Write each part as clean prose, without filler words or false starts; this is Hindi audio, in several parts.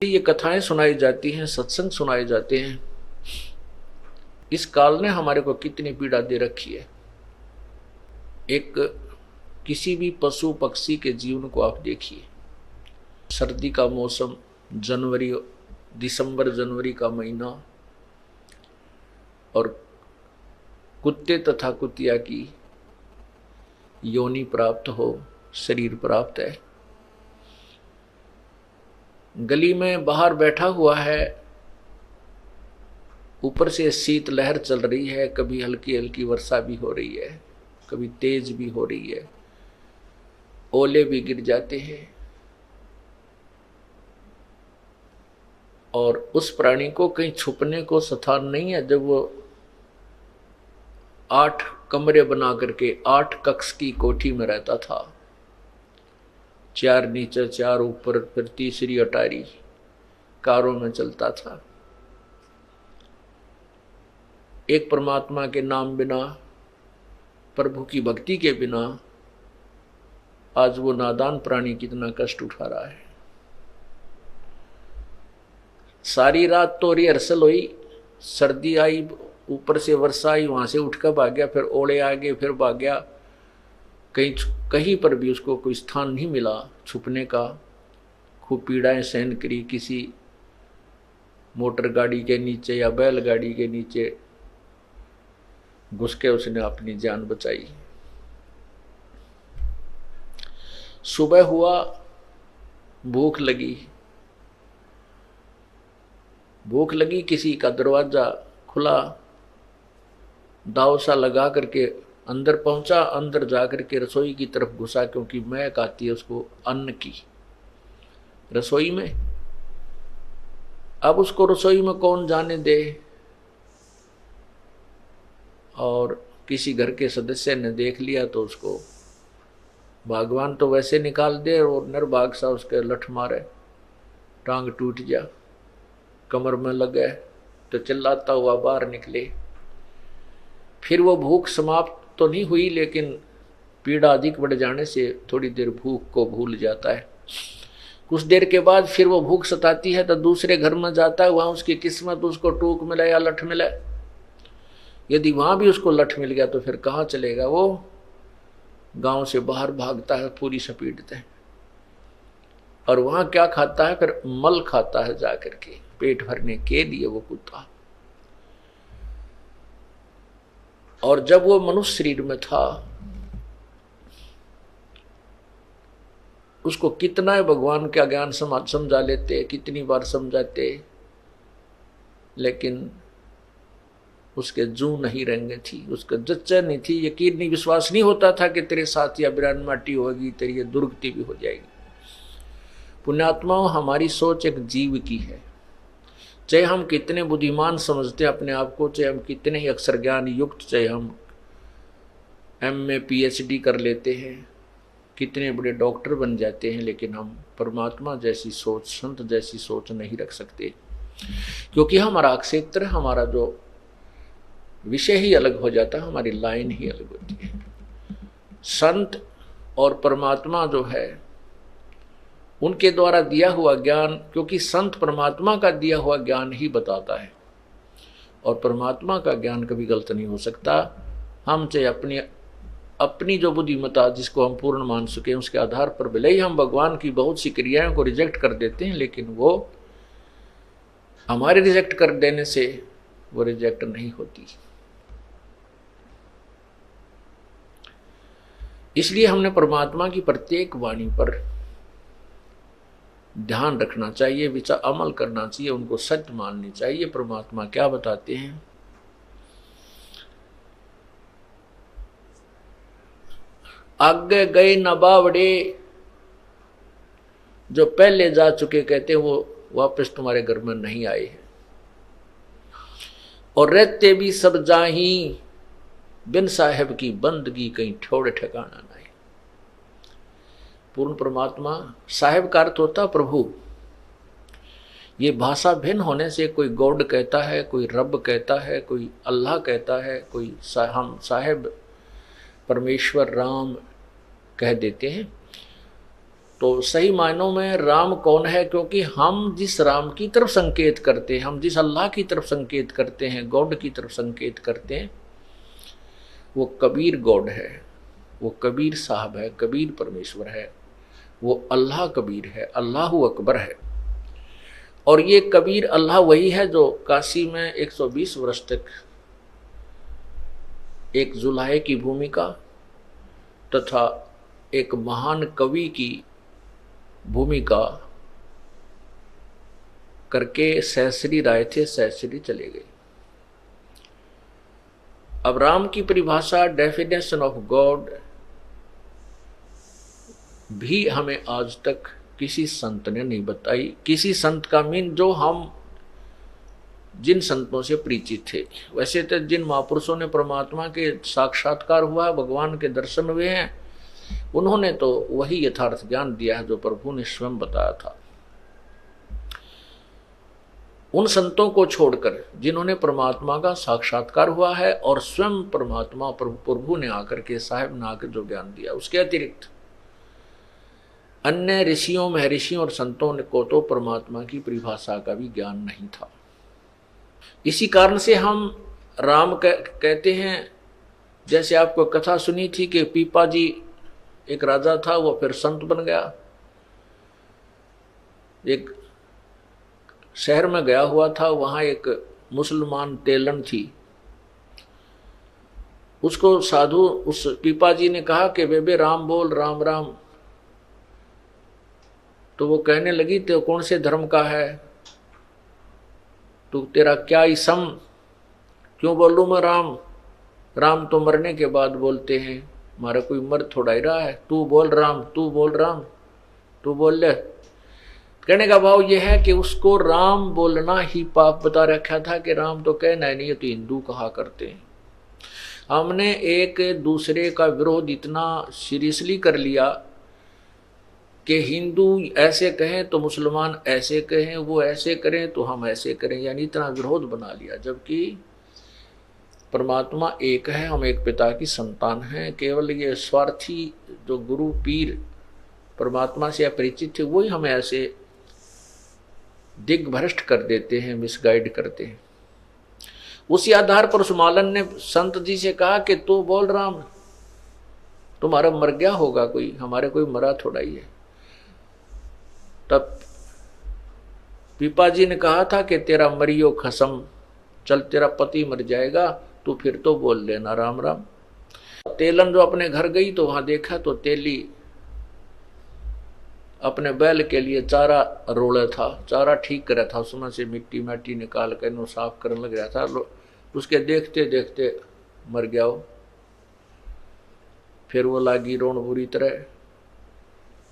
ये कथाएं सुनाई जाती हैं, सत्संग सुनाए जाते हैं। इस काल ने हमारे को कितनी पीड़ा दे रखी है। एक किसी भी पशु पक्षी के जीवन को आप देखिए, सर्दी का मौसम, जनवरी, दिसंबर जनवरी का महीना, और कुत्ते तथा कुतिया की योनि प्राप्त हो, शरीर प्राप्त है। गली में बाहर बैठा हुआ है, ऊपर से शीत लहर चल रही है, कभी हल्की हल्की वर्षा भी हो रही है, कभी तेज भी हो रही है, ओले भी गिर जाते हैं। और उस प्राणी को कहीं छुपने को स्थान नहीं है। जब वो 8 कमरे बना करके 8 कक्ष की कोठी में रहता था, 4 नीचे 4 ऊपर, फिर तीसरी अटारी, कारों में चलता था। एक परमात्मा के नाम बिना, प्रभु की भक्ति के बिना आज वो नादान प्राणी कितना कष्ट उठा रहा है। सारी रात तो रिहर्सल हुई, सर्दी आई, ऊपर से वर्षा आई, वहां से उठकर भाग गया, फिर ओले आ गए, फिर भाग गया। कहीं पर भी उसको कोई स्थान नहीं मिला छुपने का। खूब पीड़ाएं सहन करी, किसी मोटर गाड़ी के नीचे या बैलगाड़ी के नीचे घुस के उसने अपनी जान बचाई। सुबह हुआ, भूख लगी, किसी का दरवाजा खुला, दाव सा लगा करके अंदर पहुंचा, अंदर जाकर के रसोई की तरफ घुसा, क्योंकि महक आती है उसको अन्न की रसोई में। अब उसको रसोई में कौन जाने दे, और किसी घर के सदस्य ने देख लिया तो उसको भगवान तो वैसे निकाल दे, और निर्भाग सा उसके लठ मारे, टांग टूट जा, कमर में लग गए तो चिल्लाता हुआ बाहर निकले। फिर वो भूख समाप्त तो नहीं हुई, लेकिन पीड़ा अधिक बढ़ जाने से थोड़ी देर भूख को भूल जाता है। कुछ देर के बाद फिर वो भूख सताती है तो दूसरे घर में जाता है, वहां उसकी किस्मत उसको टूक मिले या लठ मिले। यदि वहां भी उसको लठ मिल गया तो फिर कहाँ चलेगा वो, गांव से बाहर भागता है पूरी स्पीड से। और वहां क्या खाता है, फिर मल खाता है जाकर के, पेट भरने के लिए वो कुत्ता। और जब वो मनुष्य शरीर में था, उसको कितना भगवान का ज्ञान समझा लेते, कितनी बार समझाते, लेकिन उसके जू नहीं रेंगे थी, उसका जच्चा नहीं थी, यकीन नहीं, विश्वास नहीं होता था कि तेरे साथ या बिरान माटी होगी, तेरी ये दुर्गति भी हो जाएगी। पुण्यात्माओं, हमारी सोच एक जीव की है। चाहे हम कितने बुद्धिमान समझते हैं अपने आप को, चाहे हम कितने ही अक्षर ज्ञान युक्त, चाहे हम MA PhD कर लेते हैं, कितने बड़े डॉक्टर बन जाते हैं, लेकिन हम परमात्मा जैसी सोच, संत जैसी सोच नहीं रख सकते, क्योंकि हमारा क्षेत्र, हमारा जो विषय ही अलग हो जाता है, हमारी लाइन ही अलग होती है। संत और परमात्मा जो है, उनके द्वारा दिया हुआ ज्ञान, क्योंकि संत परमात्मा का दिया हुआ ज्ञान ही बताता है, और परमात्मा का ज्ञान कभी गलत नहीं हो सकता। हम चाहे अपनी जो बुद्धिमत्ता, जिसको हम पूर्ण मान सके, उसके आधार पर भले ही हम भगवान की बहुत सी क्रियाओं को रिजेक्ट कर देते हैं, लेकिन वो हमारे रिजेक्ट कर देने से वो रिजेक्ट नहीं होती। इसलिए हमने परमात्मा की प्रत्येक वाणी पर ध्यान रखना चाहिए, विचार अमल करना चाहिए, उनको सत्य माननी चाहिए। परमात्मा क्या बताते हैं, आगे गए न बावड़े, जो पहले जा चुके कहते हैं वो वापस तुम्हारे घर में नहीं आए हैं, और रहते भी सब जाही, बिन साहेब की बंदगी कहीं ठोड़ ठिकाना नहीं। पूर्ण परमात्मा, साहेब का अर्थ होता प्रभु। ये भाषा भिन्न होने से कोई गॉड कहता है, कोई रब कहता है, कोई अल्लाह कहता है, कोई हम साहेब परमेश्वर राम कह देते हैं। तो सही मायनों में राम कौन है, क्योंकि हम जिस राम की तरफ संकेत करते हैं, हम जिस अल्लाह की तरफ संकेत करते हैं, गॉड की तरफ संकेत करते हैं, वो कबीर गॉड है, वो कबीर साहब है, कबीर परमेश्वर है, वो अल्लाह कबीर है, अल्लाह अकबर है। और ये कबीर अल्लाह वही है जो काशी में 120 वर्ष तक एक जुलाहे की भूमिका तथा एक महान कवि की भूमिका करके सहस्री राय थे, सहस्री चले गए। अब राम की परिभाषा, डेफिनेशन ऑफ गॉड, भी हमें आज तक किसी संत ने नहीं बताई। किसी संत का मीन जो हम जिन संतों से परिचित थे। वैसे तो जिन महापुरुषों ने परमात्मा के साक्षात्कार हुआ, भगवान के दर्शन हुए हैं, उन्होंने तो वही यथार्थ ज्ञान दिया है जो प्रभु ने स्वयं बताया था। उन संतों को छोड़कर जिन्होंने परमात्मा का साक्षात्कार हुआ है और स्वयं परमात्मा प्रभु ने आकर के, साहेब ने आकर जो ज्ञान दिया, उसके अतिरिक्त अन्य ऋषियों, महर्षियों और संतों को तो परमात्मा की परिभाषा का भी ज्ञान नहीं था। इसी कारण से हम राम कहते हैं। जैसे आपको कथा सुनी थी कि पीपा जी एक राजा था, वो फिर संत बन गया। एक शहर में गया हुआ था, वहां एक मुसलमान तेलन थी। उसको साधु, उस पीपा जी ने कहा कि बेबे राम बोल, राम राम। तो वो कहने लगी, तो कौन से धर्म का है तू, तेरा क्या इसम, क्यों बोलूं मैं राम? राम तो मरने के बाद बोलते हैं, हमारा कोई मर थोड़ा ही रहा है। तू बोल राम, तू बोल राम, तू बोल ले। कहने का भाव यह है कि उसको राम बोलना ही पाप बता रखा था कि राम तो कहना ही नहीं, ये तो हिंदू कहा करते हैं। हमने एक दूसरे का विरोध इतना सीरियसली कर लिया कि हिंदू ऐसे कहें तो मुसलमान ऐसे कहें, वो ऐसे करें तो हम ऐसे करें, यानी इतना विरोध बना लिया। जबकि परमात्मा एक है, हम एक पिता की संतान हैं। केवल ये स्वार्थी जो गुरु पीर परमात्मा से अपरिचित थे, वही हमें ऐसे दिग्भ्रष्ट कर देते हैं, मिसगाइड करते हैं। उसी आधार पर सुमालन ने संत जी से कहा कि तू बोल राम, तुम्हारा मर गया होगा कोई, हमारे कोई मरा थोड़ा ही है। तब पीपा जी ने कहा था कि तेरा मरियो खसम, चल तेरा पति मर जाएगा, तू फिर तो बोल लेना राम राम। तेलन जो अपने घर गई तो वहां देखा तो तेली अपने बैल के लिए चारा रोड़ा था, चारा ठीक कर रहा था, उसमें से मिट्टी माटी निकाल कर इन्हों साफ करने लग रहा था। उसके देखते देखते मर गया वो। फिर वो लागी रोण बुरी तरह,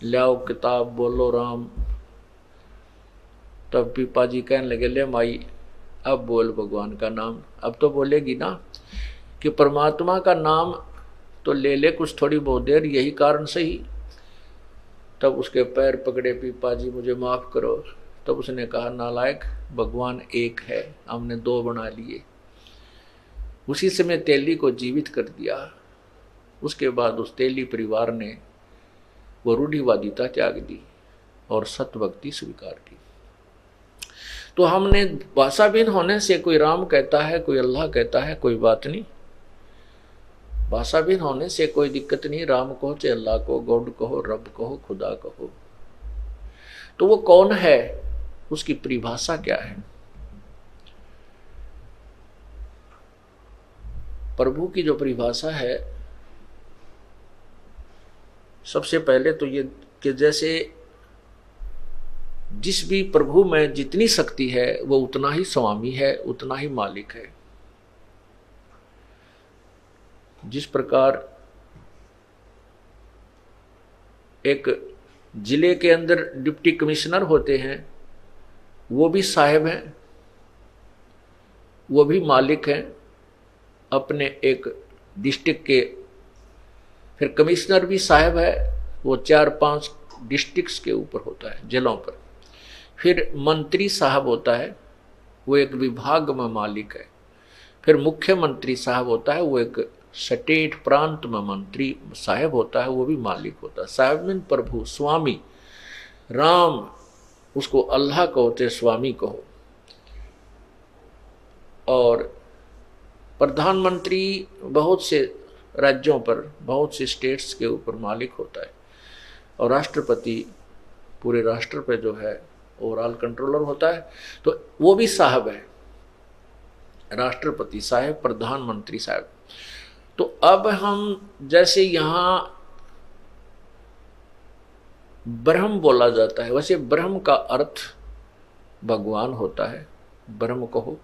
लाओ किताब बोलो राम। तब पीपा जी कहने लगे, ले माई अब बोल भगवान का नाम। अब तो बोलेगी ना कि परमात्मा का नाम तो ले ले कुछ थोड़ी बहुत देर, यही कारण सही। तब उसके पैर पकड़े, पीपा जी मुझे माफ करो। तब उसने कहा, नालायक, भगवान एक है, हमने दो बना लिए। उसी समय तेली को जीवित कर दिया। उसके बाद उस तेली परिवार ने वो रूढ़िवादिता त्याग दी और सतभक्ति स्वीकार की। तो हमने भाषाहीन होने से, कोई राम कहता है, कोई अल्लाह कहता है, कोई बात नहीं। भाषाहीन होने से कोई दिक्कत नहीं। राम कहो चाहे अल्लाह को, गॉड कहो, रब कहो, खुदा कहो। तो वो कौन है, उसकी परिभाषा क्या है? प्रभु की जो परिभाषा है, सबसे पहले तो ये कि जैसे जिस भी प्रभु में जितनी शक्ति है वो उतना ही स्वामी है, उतना ही मालिक है। जिस प्रकार एक जिले के अंदर डिप्टी कमिश्नर होते हैं, वो भी साहब हैं, वो भी मालिक हैं अपने एक डिस्ट्रिक्ट के। फिर कमिश्नर भी साहब है, वो 4-5 डिस्ट्रिक्ट्स के ऊपर होता है, जिलों पर। फिर मंत्री साहब होता है, वो एक विभाग में मालिक है। फिर मुख्यमंत्री साहब होता है, वो एक स्टेट प्रांत में मंत्री साहब होता है, वो भी मालिक होता है। साहब मीन प्रभु, स्वामी, राम उसको अल्लाह कहो ते स्वामी कहो। और प्रधानमंत्री बहुत से राज्यों पर, बहुत से स्टेट्स के ऊपर मालिक होता है, और राष्ट्रपति पूरे राष्ट्र पे जो है ओवरऑल कंट्रोलर होता है। तो वो भी साहब है, राष्ट्रपति साहब, प्रधानमंत्री साहब। तो अब हम जैसे यहाँ ब्रह्म बोला जाता है, वैसे ब्रह्म का अर्थ भगवान होता है, ब्रह्म कहो।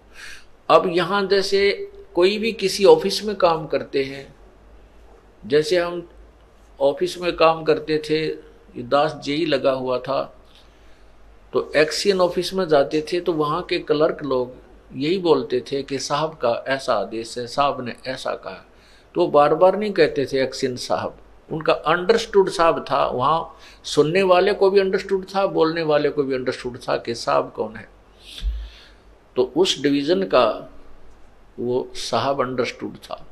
अब यहाँ जैसे कोई भी किसी ऑफिस में काम करते हैं, जैसे हम ऑफिस में काम करते थे, दास जेई लगा हुआ था, तो एक्शन ऑफिस में जाते थे तो वहाँ के क्लर्क लोग यही बोलते थे कि साहब का ऐसा आदेश है, साहब ने ऐसा कहा। तो बार बार नहीं कहते थे एक्शन साहब, उनका अंडरस्टूड साहब था। वहाँ सुनने वाले को भी अंडरस्टूड था, बोलने वाले को भी अंडरस्टूड था कि साहब कौन है। तो उस डिवीज़न का वो साहब अंडरस्टूड था।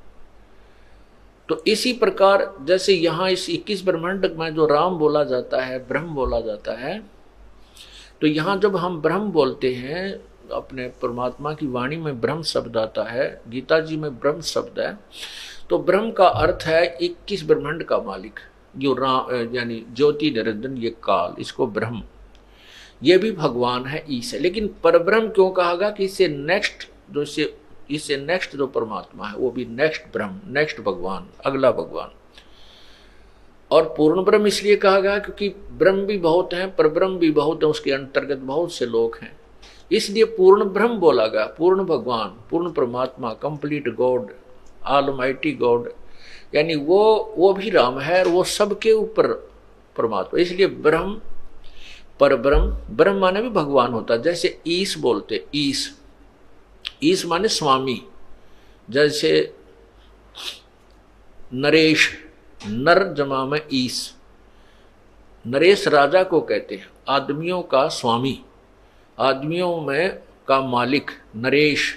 तो इसी प्रकार जैसे यहाँ इस 21 ब्रह्मांड में जो राम बोला जाता है, ब्रह्म बोला जाता है, तो यहाँ जब हम ब्रह्म बोलते हैं, अपने परमात्मा की वाणी में ब्रह्म शब्द आता है, गीता जी में ब्रह्म शब्द है, तो ब्रह्म का अर्थ है 21 ब्रह्मांड का मालिक, जो राम यानी ज्योति निरंजन, ये काल, इसको ब्रह्म, ये भी भगवान है, ईश है। लेकिन परब्रह्म क्यों कहा गया कि इससे नेक्स्ट जो परमात्मा है वो भी नेक्स्ट ब्रह्म, नेक्स्ट भगवान, अगला भगवान। और पूर्ण ब्रह्म इसलिए कहा गया क्योंकि ब्रह्म भी बहुत हैं, परब्रह्म भी बहुत है, उसके अंतर्गत बहुत से लोग हैं, इसलिए पूर्ण ब्रह्म बोला गया। पूर्ण भगवान, पूर्ण परमात्मा, कंप्लीट गॉड, ऑलमाइटी गॉड, यानी वो भी राम है और वो सबके ऊपर परमात्मा। इसलिए ब्रह्म, परब्रह्म, ब्रह्म माने भी भगवान होता है। जैसे ईश बोलते, ईश माने स्वामी। जैसे नरेश, नर जमा में ईश, नरेश राजा को कहते हैं, आदमियों का स्वामी, आदमियों में का मालिक, नरेश।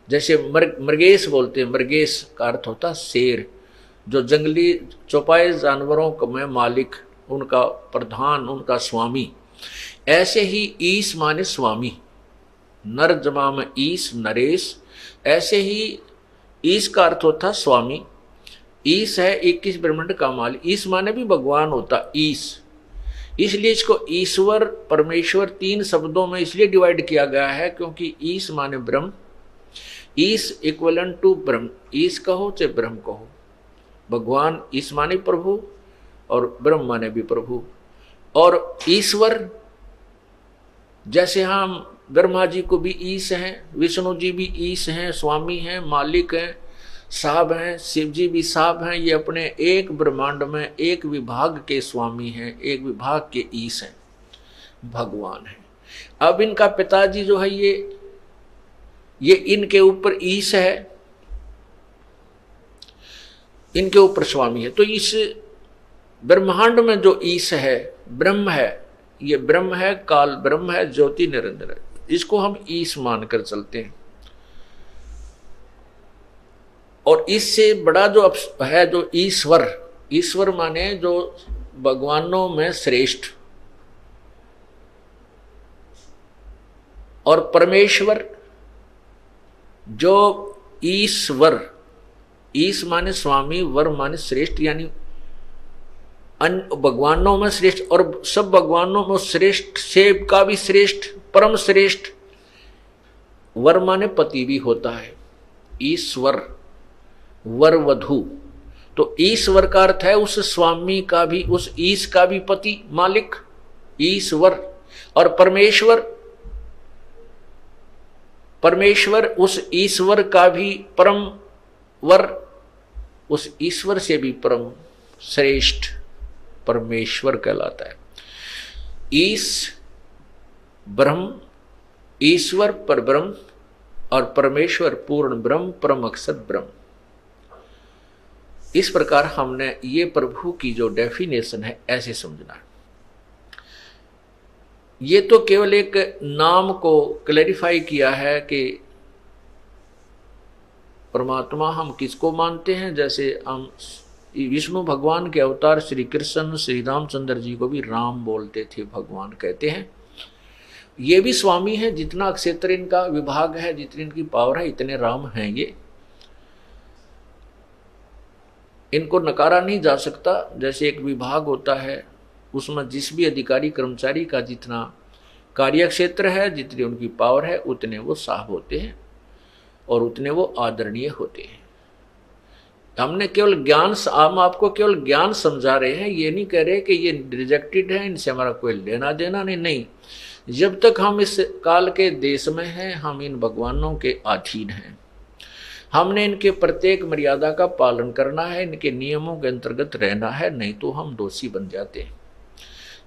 जैसे मृगेश बोलते हैं, मृगेश का अर्थ होता शेर, जो जंगली चौपाए जानवरों में मालिक, उनका प्रधान, उनका स्वामी। ऐसे ही ईश माने स्वामी, नर जमा में ईश, नरेश। ऐसे ही ईश का अर्थ होता स्वामी। ईश है 21 ब्रह्मांड का मालिक, ईश माने भी भगवान होता, ईश। इसलिए इसको ईश्वर, परमेश्वर 3 शब्दों में इसलिए डिवाइड किया गया है क्योंकि ईश माने ब्रह्म, ईश इक्वलेंट टू ब्रह्म, ईश कहो चाहे ब्रह्म कहो। भगवान ईश माने प्रभु और ब्रह्म माने भी प्रभु। और ईश्वर, जैसे हम ब्रह्मा जी को भी ईश हैं, विष्णु जी भी ईश हैं, स्वामी हैं, मालिक हैं, साहब हैं, शिव जी भी साहब हैं। ये अपने एक ब्रह्मांड में एक विभाग के स्वामी हैं, एक विभाग के ईश हैं, भगवान हैं। अब इनका पिताजी जो है ये इनके ऊपर ईश है, इनके ऊपर स्वामी है। तो इस ब्रह्मांड में जो ईश है, ब्रह्म है, ये ब्रह्म है, काल ब्रह्म है, ज्योति निरंजन है, इसको हम ईश मानकर चलते हैं। और इससे बड़ा जो है जो ईश्वर, ईश्वर माने जो भगवानों में श्रेष्ठ, और परमेश्वर जो ईश्वर, ईश माने स्वामी, वर माने श्रेष्ठ, यानी भगवानों में श्रेष्ठ, और सब भगवानों में श्रेष्ठ से का भी श्रेष्ठ, परम श्रेष्ठ। वर माने पति भी होता है, ईश्वर, वर वधु। तो ईश्वर का अर्थ है उस स्वामी का भी, उस ईश का भी पति, मालिक, ईश्वर। और परमेश्वर, परमेश्वर उस ईश्वर का भी परम वर, उस ईश्वर से भी परम श्रेष्ठ परमेश्वर कहलाता है। ईश ब्रह्म, ईश्वर परब्रह्म, और परमेश्वर पूर्ण ब्रह्म, परम अक्षर ब्रह्म। इस प्रकार हमने ये प्रभु की जो डेफिनेशन है ऐसे समझना है। ये तो केवल एक नाम को क्लैरिफाई किया है कि परमात्मा हम किसको मानते हैं। जैसे हम विष्णु भगवान के अवतार श्री कृष्ण श्री रामचंद्र जी को भी राम बोलते थे, भगवान कहते हैं। ये भी स्वामी है, जितना क्षेत्र इनका विभाग है, जितनी इनकी पावर है, इतने राम हैं ये। इनको नकारा नहीं जा सकता। जैसे एक विभाग होता है, उसमें जिस भी अधिकारी कर्मचारी का जितना कार्य क्षेत्र है, जितनी उनकी पावर है, उतने वो साहब होते हैं और उतने वो आदरणीय होते हैं। हमने केवल ज्ञान, हम आपको केवल ज्ञान समझा रहे हैं, ये नहीं कह रहे कि ये रिजेक्टेड है, इनसे हमारा कोई लेना देना नहीं। जब तक हम इस काल के देश में हैं, हम इन भगवानों के अधीन हैं। हमने इनके प्रत्येक मर्यादा का पालन करना है, इनके नियमों के अंतर्गत रहना है, नहीं तो हम दोषी बन जाते हैं।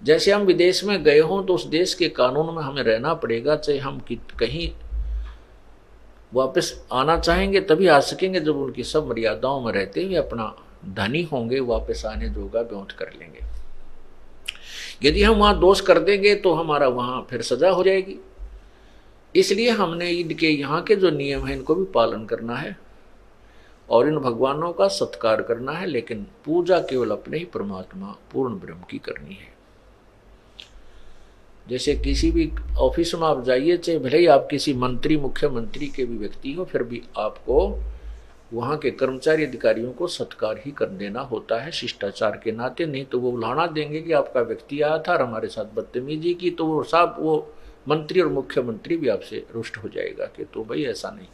जैसे हम विदेश में गए हों तो उस देश के कानून में हमें रहना पड़ेगा, चाहे हम कहीं वापस आना चाहेंगे तभी आ सकेंगे जब उनकी सब मर्यादाओं में रहते हुए अपना धनी होंगे, वापस आने जोगा ब्योंत कर लेंगे। यदि हम वहाँ दोष कर देंगे तो हमारा वहाँ फिर सजा हो जाएगी। इसलिए हमने इनके यहाँ के जो नियम हैं इनको भी पालन करना है और इन भगवानों का सत्कार करना है, लेकिन पूजा केवल अपने ही परमात्मा पूर्ण ब्रह्म की करनी है। जैसे किसी भी ऑफिस में आप जाइए, चाहे भले ही आप किसी मंत्री मुख्यमंत्री के भी व्यक्ति हो, फिर भी आपको वहाँ के कर्मचारी अधिकारियों को सत्कार ही कर देना होता है शिष्टाचार के नाते, नहीं तो वो उलाहना देंगे कि आपका व्यक्ति आया था और हमारे साथ बदतमीजी की, तो वो साहब वो मंत्री और मुख्यमंत्री भी आपसे रुष्ट हो जाएगा कि तो भाई ऐसा नहीं।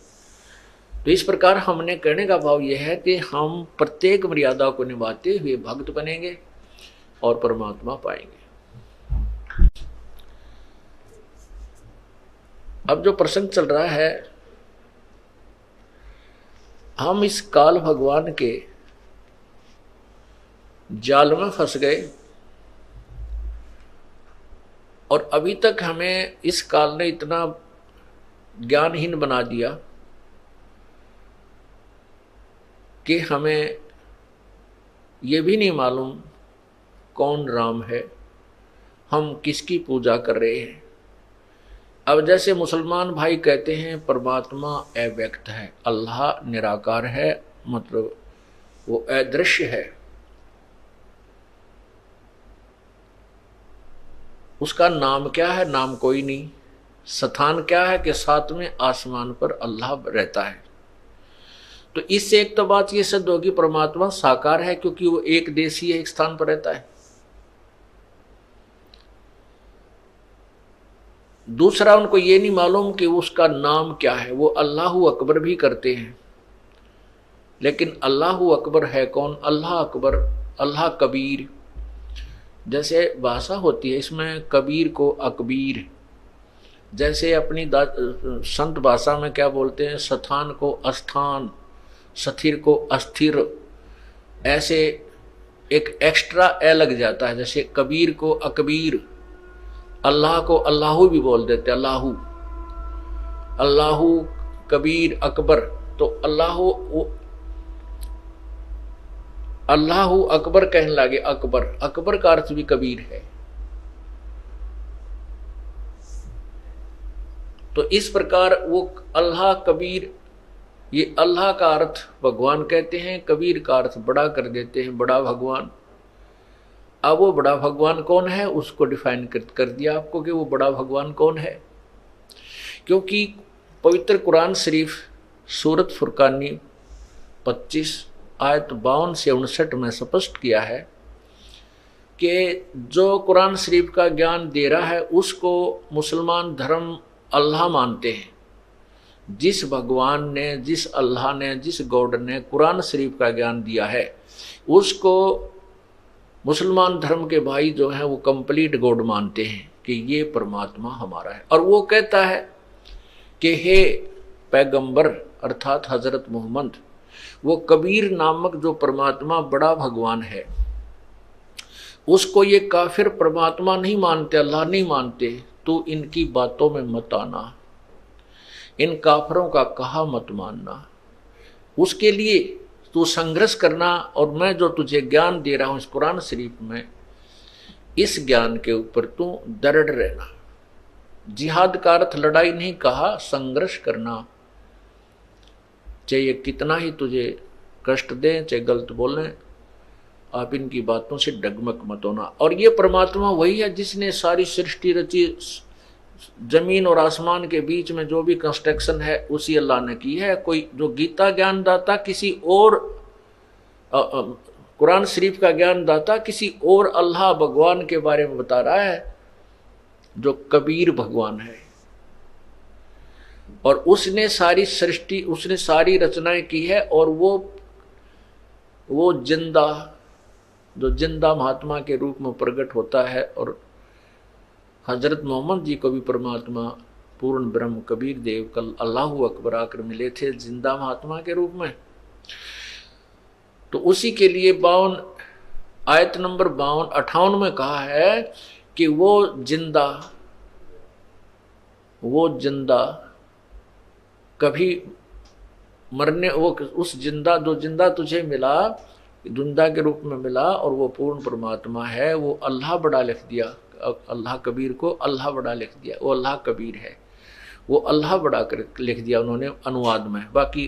तो इस प्रकार हमने कहने का भाव यह है कि हम प्रत्येक मर्यादा को निभाते हुए भक्त बनेंगे और परमात्मा पाएंगे। अब जो प्रसंग चल रहा है, हम इस काल भगवान के जाल में फंस गए और अभी तक हमें इस काल ने इतना ज्ञानहीन बना दिया कि हमें ये भी नहीं मालूम कौन राम है, हम किसकी पूजा कर रहे हैं। अब जैसे मुसलमान भाई कहते हैं परमात्मा अव्यक्त है, अल्लाह निराकार है, मतलब वो अदृश्य है, उसका नाम क्या है? नाम कोई नहीं। स्थान क्या है? कि सातवें आसमान पर अल्लाह रहता है। तो इससे एक तो बात ये सिद्ध होगी परमात्मा साकार है, क्योंकि वो एक देशीय एक स्थान पर रहता है। दूसरा, उनको ये नहीं मालूम कि उसका नाम क्या है। वो अल्लाहु अकबर भी करते हैं, लेकिन अल्लाहु अकबर है कौन? अल्लाह अकबर, अल्लाह कबीर। जैसे भाषा होती है, इसमें कबीर को अकबीर, जैसे अपनी संत भाषा में क्या बोलते हैं, स्थान को अस्थान, स्थिर को अस्थिर, ऐसे एक एक्स्ट्रा ए लग जाता है। जैसे कबीर को अकबीर, अल्लाह को अल्लाहू भी बोल देते, अल्लाहू, अल्लाहू कबीर अकबर। तो अल्लाहू अकबर कहने लगे, अकबर, अकबर का अर्थ भी कबीर है। तो इस प्रकार वो अल्लाह कबीर, ये अल्लाह का अर्थ भगवान कहते हैं, कबीर का अर्थ बड़ा कर देते हैं, बड़ा भगवान। अब वो बड़ा भगवान कौन है उसको डिफाइन कर दिया आपको कि वो बड़ा भगवान कौन है। क्योंकि पवित्र कुरान शरीफ सूरत फुरकानी 25 आयत 52 से 59 में स्पष्ट किया है कि जो कुरान शरीफ का ज्ञान दे रहा है उसको मुसलमान धर्म अल्लाह मानते हैं। जिस भगवान ने, जिस अल्लाह ने, जिस गॉड ने कुरान शरीफ का ज्ञान दिया है उसको मुसलमान धर्म के भाई जो हैं वो कंप्लीट गॉड मानते हैं कि ये परमात्मा हमारा है। और वो कहता है कि हे पैगंबर अर्थात हजरत मोहम्मद, वो कबीर नामक जो परमात्मा बड़ा भगवान है उसको ये काफिर परमात्मा नहीं मानते, अल्लाह नहीं मानते, तो इनकी बातों में मत आना, इन काफिरों का कहा मत मानना, उसके लिए तू संघर्ष करना। और मैं जो तुझे ज्ञान दे रहा हूं इस कुरान शरीफ में, इस ज्ञान के ऊपर तू दृढ़ रहना। जिहाद का अर्थ लड़ाई नहीं कहा, संघर्ष करना, चाहे कितना ही तुझे कष्ट दें, चाहे गलत बोलें, आप इनकी बातों से डगमग मत होना। और ये परमात्मा वही है जिसने सारी सृष्टि रची, जमीन और आसमान के बीच में जो भी कंस्ट्रक्शन है उसी अल्लाह ने की है। कोई जो गीता ज्ञान दाता किसी और, कुरान शरीफ का ज्ञान दाता किसी और अल्लाह भगवान के बारे में बता रहा है, जो कबीर भगवान है। और उसने सारी सृष्टि, उसने सारी रचनाएं की है। और वो जिंदा, जो जिंदा महात्मा के रूप में प्रकट होता है। और हजरत मोहम्मद जी को भी परमात्मा पूर्ण ब्रह्म कबीर देव कल अल्लाहु अकबर आकर मिले थे जिंदा महात्मा के रूप में। तो उसी के लिए 52 आयत नंबर 58 में कहा है कि वो जिंदा कभी मरने, वो उस जिंदा, जो जिंदा तुझे मिला, जिंदा के रूप में मिला, और वो पूर्ण परमात्मा है। वो अल्लाह बड़ा लिख दिया, अल्लाह कबीर को अल्लाह बड़ा लिख दिया। वो अल्लाह कबीर है, वो अल्लाह बड़ा कर लिख दिया उन्होंने अनुवाद में। बाकी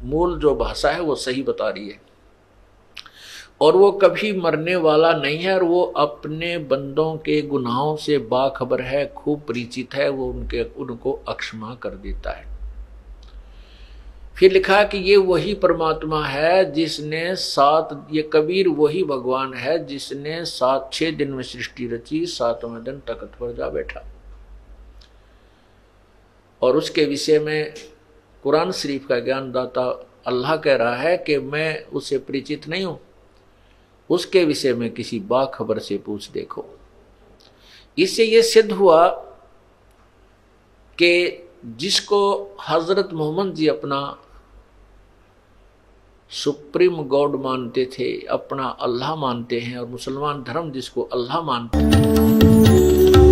मूल जो भाषा है वो सही बता रही है। और वो कभी मरने वाला नहीं है, और वो अपने बंदों के गुनाहों से बाखबर है, खूब परिचित है। वो उनको अक्षमा कर देता है। फिर लिखा कि ये वही परमात्मा है जिसने ये कबीर वही भगवान है जिसने 6 दिन में सृष्टि रची, 7वें दिन तख्त पर जा बैठा। और उसके विषय में कुरान शरीफ का ज्ञानदाता अल्लाह कह रहा है कि मैं उससे परिचित नहीं हूं, उसके विषय में किसी बाखबर से पूछ देखो। इससे ये सिद्ध हुआ कि जिसको हजरत मोहम्मद जी अपना सुप्रीम गॉड मानते थे, अपना अल्लाह मानते हैं, और मुसलमान धर्म जिसको अल्लाह मानते हैं,